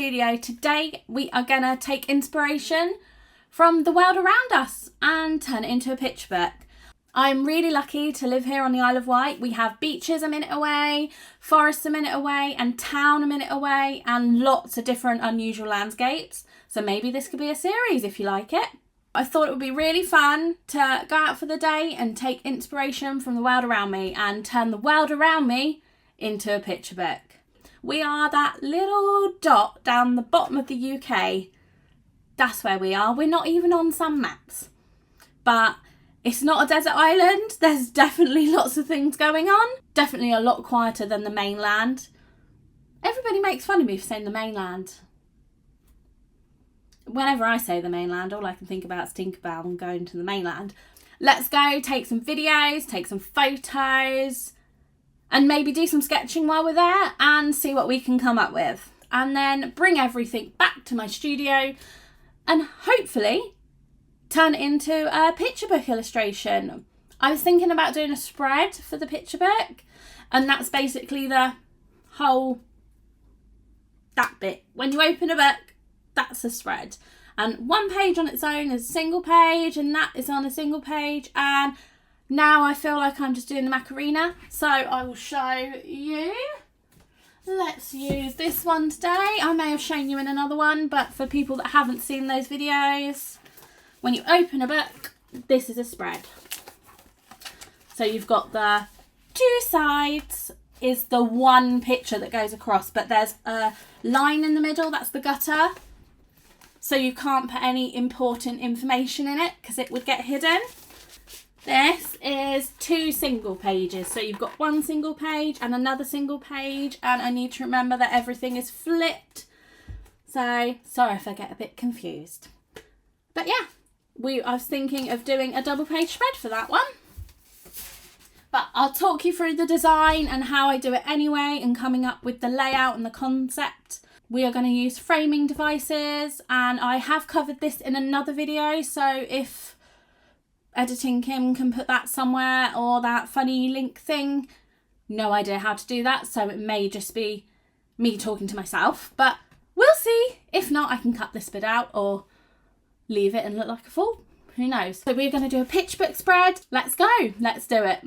studio. Today we are going to take inspiration from the world around us and turn it into a picture book. I'm really lucky to live here on the Isle of Wight. We have beaches a minute away, forests a minute away, and town a minute away, and lots of different unusual landscapes. So maybe this could be a series if you like it. I thought it would be really fun to go out for the day and take inspiration from the world around me and turn the world around me into a picture book. We are that little dot down the bottom of the UK. That's where we are. We're not even on some maps. But it's not a desert island. There's definitely lots of things going on. Definitely a lot quieter than the mainland. Everybody makes fun of me for saying the mainland. Whenever I say the mainland, all I can think about is Tinkerbell and going to the mainland. Let's go take some videos, take some photos, and maybe do some sketching while we're there and see what we can come up with. And then bring everything back to my studio and hopefully turn it into a picture book illustration. I was thinking about doing a spread for the picture book, and that's basically the whole, that bit. When you open a book, that's a spread. And one page on its own is a single page, and that is on a single page. And now I feel like I'm just doing the Macarena, so I will show you. Let's use this one today. I may have shown you in another one, but for people that haven't seen those videos, when you open a book, this is a spread. So you've got the two sides is the one picture that goes across, but there's a line in the middle, that's the gutter. So you can't put any important information in it because it would get hidden. This is two single pages. So you've got one single page and another single page, and I need to remember that everything is flipped. So sorry if I get a bit confused. But yeah. I was thinking of doing a double page spread for that one. But I'll talk you through the design and how I do it anyway, and coming up with the layout and the concept. We are going to use framing devices, and I have covered this in another video, so if Editing Kim can put that somewhere, or that funny link thing, no idea how to do that, so it may just be me talking to myself, but we'll see. If not, I can cut this bit out or leave it and look like a fool. Who knows? So we're going to do a picture book spread. Let's go. Let's do it.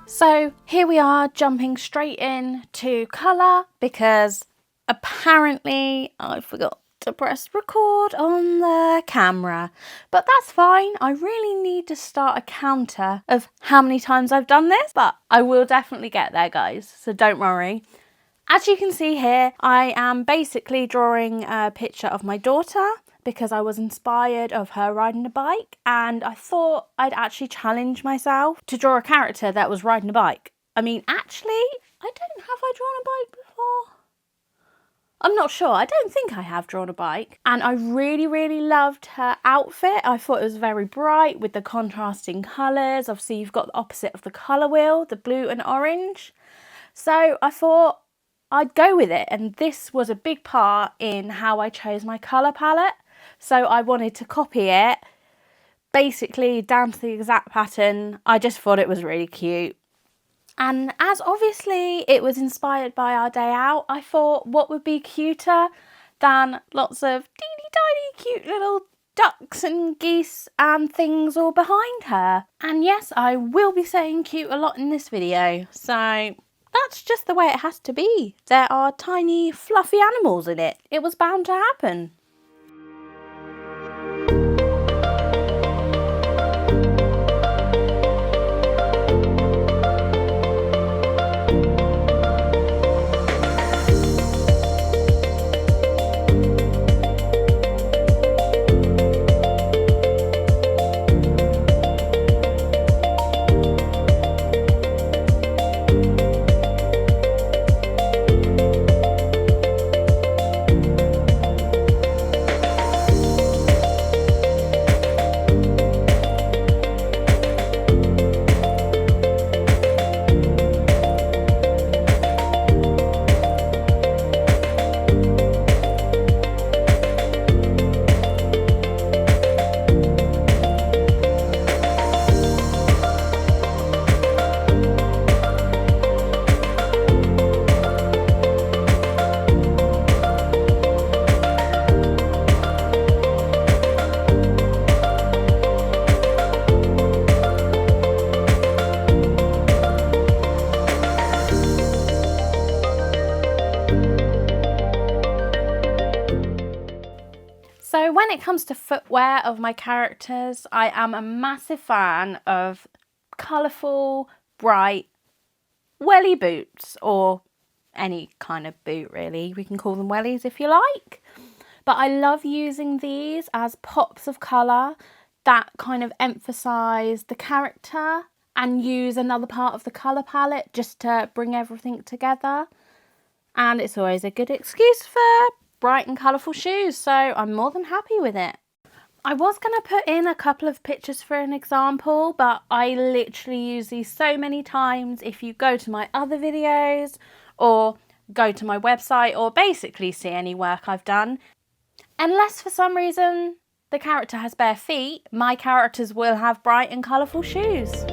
So here we are, jumping straight in to colour, because apparently I forgot to press record on the camera, but that's fine. I really need to start a counter of how many times I've done this, but I will definitely get there, guys, so don't worry. As you can see here, I am basically drawing a picture of my daughter, because I was inspired of her riding a bike, and I thought I'd actually challenge myself to draw a character that was riding a bike. I mean, actually, I drawn a bike before? I'm not sure. I don't think I have drawn a bike. And I really, really loved her outfit. I thought it was very bright with the contrasting colours. Obviously, you've got the opposite of the colour wheel, the blue and orange. So I thought I'd go with it, and this was a big part in how I chose my colour palette. So I wanted to copy it, basically down to the exact pattern. I just thought it was really cute. And as obviously it was inspired by our day out, I thought what would be cuter than lots of teeny tiny cute little ducks and geese and things all behind her. And yes, I will be saying cute a lot in this video, so that's just the way it has to be. There are tiny fluffy animals in it. It was bound to happen. So when it comes to footwear of my characters, I am a massive fan of colourful, bright, welly boots, or any kind of boot really. We can call them wellies if you like. But I love using these as pops of colour that kind of emphasise the character and use another part of the colour palette just to bring everything together. And it's always a good excuse for bright and colourful shoes, so I'm more than happy with it. I was going to put in a couple of pictures for an example, but I literally use these so many times. If you go to my other videos or go to my website or basically see any work I've done, unless for some reason the character has bare feet, my characters will have bright and colourful shoes.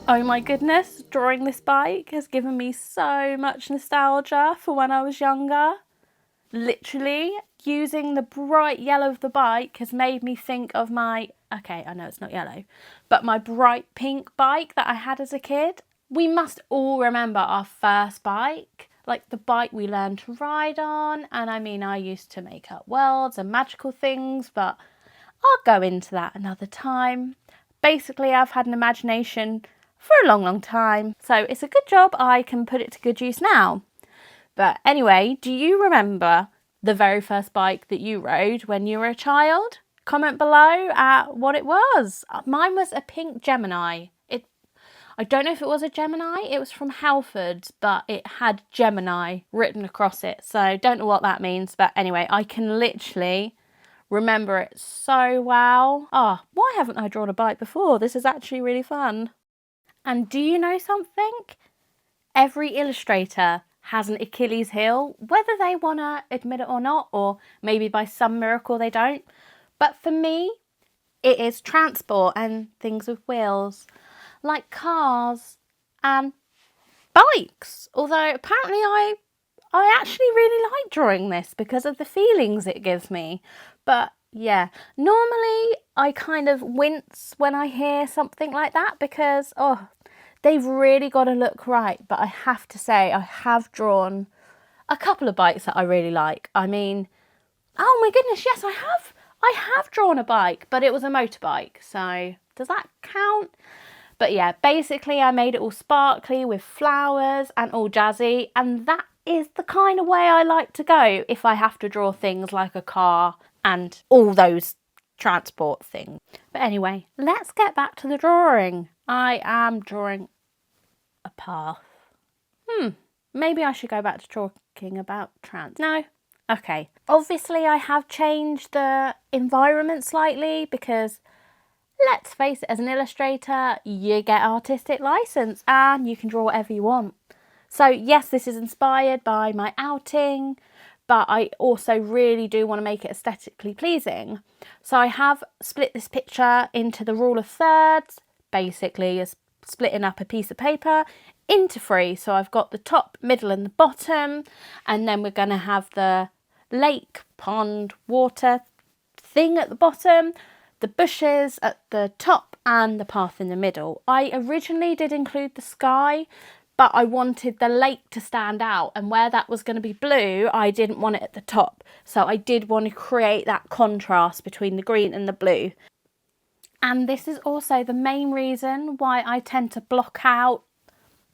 Oh my goodness, drawing this bike has given me so much nostalgia for when I was younger. Literally, using the bright yellow of the bike has made me think of my, okay, I know it's not yellow, but my bright pink bike that I had as a kid. We must all remember our first bike, like the bike we learned to ride on. And I mean, I used to make up worlds and magical things, but I'll go into that another time. Basically, I've had an imagination for a long time, so it's a good job I can put it to good use now. But anyway, do you remember the very first bike that you rode when you were a child? Comment below at what it was. Mine was a pink Gemini. I don't know if it was a Gemini, it was from Halfords, but it had Gemini written across it, so don't know what that means, but anyway, I can literally remember it so well. Oh, why haven't I drawn a bike before? This is actually really fun. And do you know something? Every illustrator has an Achilles heel, whether they want to admit it or not, or maybe by some miracle they don't. But for me, it is transport and things with wheels, like cars and bikes. Although apparently I actually really like drawing this because of the feelings it gives me. But yeah, normally I kind of wince when I hear something like that because, oh, they've really got to look right. But I have to say, I have drawn a couple of bikes that I really like. I mean, oh my goodness, yes, I have drawn a bike, but it was a motorbike. So does that count? But yeah, basically I made it all sparkly with flowers and all jazzy. And that is the kind of way I like to go if I have to draw things like a car and all those transport things. But anyway, let's get back to the drawing. I am drawing a path. Maybe I should go back to talking about trans. No? Okay. Obviously, I have changed the environment slightly because, let's face it, as an illustrator, you get artistic license and you can draw whatever you want. So yes, this is inspired by my outing, but I also really do want to make it aesthetically pleasing. So I have split this picture into the rule of thirds, basically as splitting up a piece of paper into 3. So I've got the top, middle and the bottom, and then we're going to have the lake, pond, water thing at the bottom, the bushes at the top and the path in the middle. I originally did include the sky, but I wanted the lake to stand out, and where that was going to be blue, I didn't want it at the top. So I did want to create that contrast between the green and the blue. And this is also the main reason why I tend to block out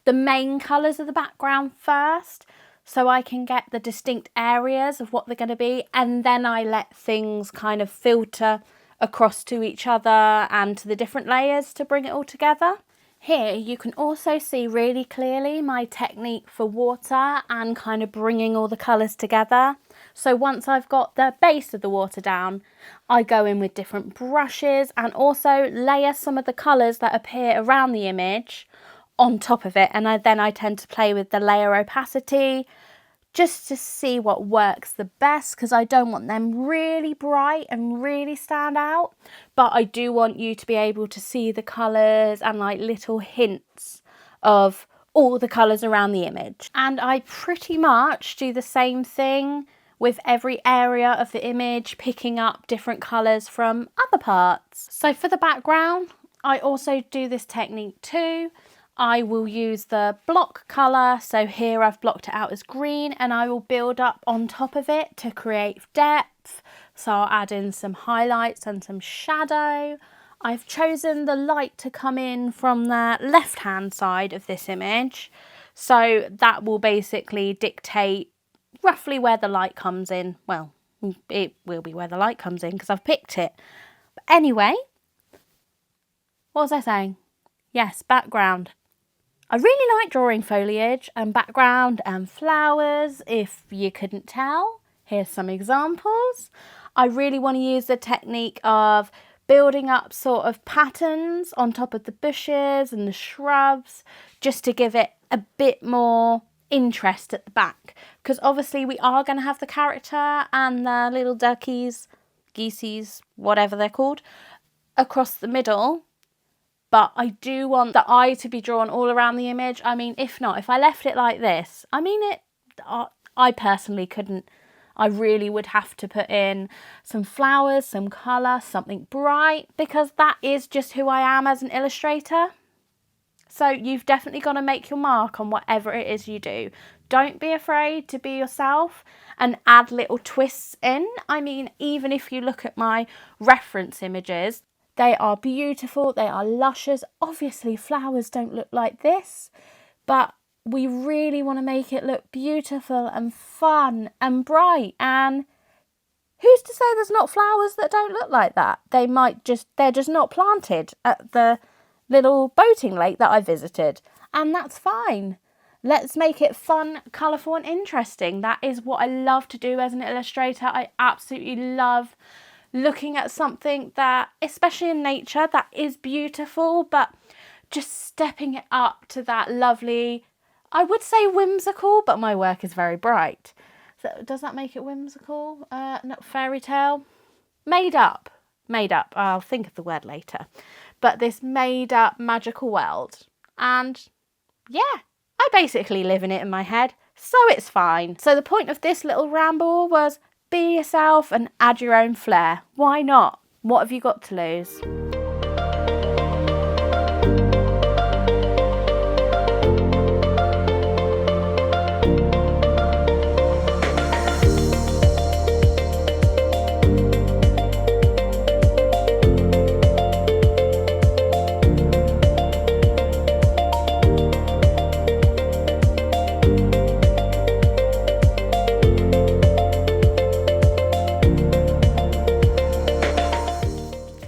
the main colours of the background first, so I can get the distinct areas of what they're going to be, and then I let things kind of filter across to each other and to the different layers to bring it all together. Here you can also see really clearly my technique for water and kind of bringing all the colours together. So once I've got the base of the water down, I go in with different brushes and also layer some of the colours that appear around the image on top of it, and then I tend to play with the layer opacity just to see what works the best, because I don't want them really bright and really stand out, but I do want you to be able to see the colours and like little hints of all the colours around the image. And I pretty much do the same thing with every area of the image, picking up different colours from other parts. So for the background, I also do this technique too. I will use the block colour, so here I've blocked it out as green, and I will build up on top of it to create depth. So I'll add in some highlights and some shadow. I've chosen the light to come in from the left hand side of this image, so that will basically dictate roughly where the light comes in. Well, it will be where the light comes in because I've picked it. But anyway, what was I saying? Yes, background. I really like drawing foliage and background and flowers, if you couldn't tell. Here's some examples. I really want to use the technique of building up sort of patterns on top of the bushes and the shrubs, just to give it a bit more interest at the back. Because obviously we are going to have the character and the little duckies, geeses, whatever they're called, across the middle. But I do want the eye to be drawn all around the image. I mean, if not, if I left it like this, I mean, I personally couldn't. I really would have to put in some flowers, some colour, something bright, because that is just who I am as an illustrator. So you've definitely got to make your mark on whatever it is you do. Don't be afraid to be yourself and add little twists in. I mean, even if you look at my reference images, they are beautiful, they are luscious. Obviously, flowers don't look like this, but we really want to make it look beautiful and fun and bright. And who's to say there's not flowers that don't look like that? They're just not planted at the little boating lake that I visited. And that's fine. Let's make it fun, colourful and interesting. That is what I love to do as an illustrator. I absolutely love looking at something that, especially in nature, that is beautiful, but just stepping it up to that lovely, I would say whimsical, but my work is very bright. So does that make it whimsical? Not fairy tale? Made up. I'll think of the word later. But this made up magical world. And yeah, I basically live in it in my head, so it's fine. So the point of this little ramble was be yourself and add your own flair. Why not? What have you got to lose?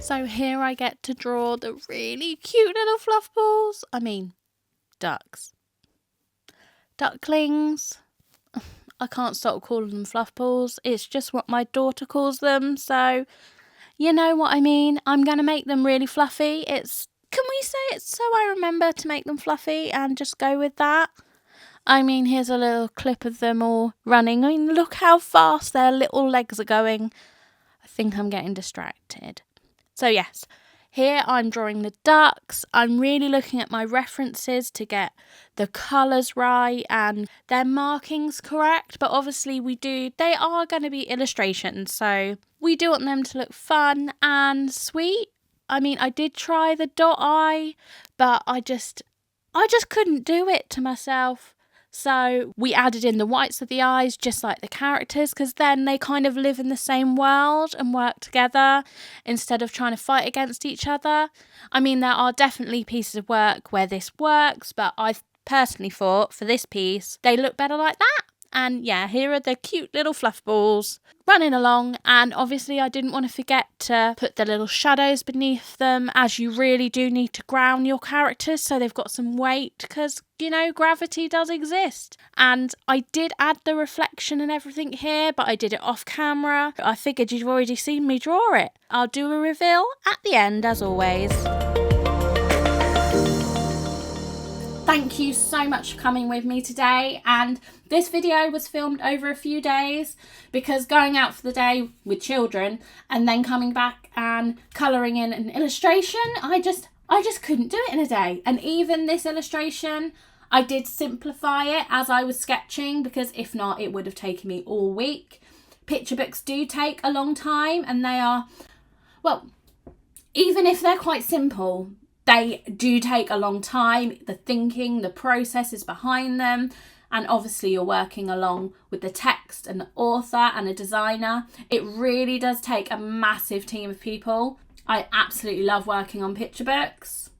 So So here I get to draw the really cute little fluff balls. I mean, ducks. Ducklings. I can't stop calling them fluff balls. It's just what my daughter calls them. So, you know what I mean. I'm going to make them really fluffy. Can we say it's so I remember to make them fluffy and just go with that? I mean, here's a little clip of them all running. I mean, look how fast their little legs are going. I think I'm getting distracted. So yes, here I'm drawing the ducks. I'm really looking at my references to get the colours right and their markings correct. But obviously they are going to be illustrations. So we do want them to look fun and sweet. I mean, I did try the dot eye, but I just couldn't do it to myself. So we added in the whites of the eyes, just like the characters, because then they kind of live in the same world and work together instead of trying to fight against each other. I mean, there are definitely pieces of work where this works, but I personally thought for this piece, they look better like that. And yeah, here are the cute little fluff balls running along. And obviously I didn't want to forget to put the little shadows beneath them, as you really do need to ground your characters so they've got some weight, because, you know, gravity does exist. And I did add the reflection and everything here, but I did it off camera. I figured you've already seen me draw it. I'll do a reveal at the end, as always. Thank you so much for coming with me today, and this video was filmed over a few days because going out for the day with children and then coming back and colouring in an illustration, I just couldn't do it in a day. And even this illustration, I did simplify it as I was sketching, because if not it would have taken me all week. Picture books do take a long time, and they are, well, even if they're quite simple, they do take a long time. The thinking, the processes behind them, and obviously you're working along with the text and the author and a designer. It really does take a massive team of people. I absolutely love working on picture books.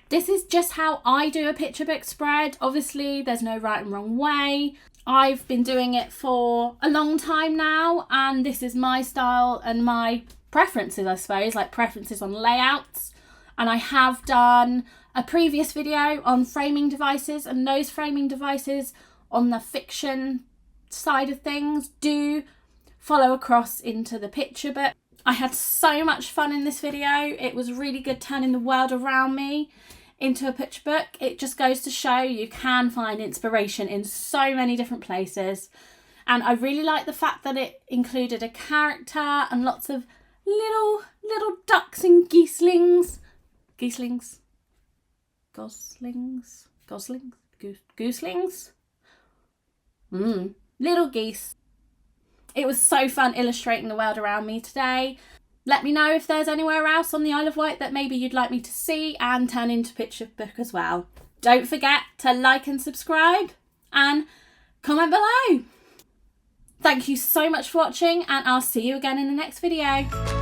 This is just how I do a picture book spread. Obviously there's no right and wrong way. I've been doing it for a long time now, and this is my style and my preferences, I suppose, like preferences on layouts. And I have done a previous video on framing devices, and those framing devices on the fiction side of things do follow across into the picture book. I had so much fun in this video. It was really good turning the world around me into a picture book. It just goes to show you can find inspiration in so many different places. And I really like the fact that it included a character and lots of little ducks and gooselings. Little geese. It was so fun illustrating the world around me today. Let me know if there's anywhere else on the Isle of Wight that maybe you'd like me to see and turn into picture book as well. Don't forget to like and subscribe and comment below. Thank you so much for watching, and I'll see you again in the next video.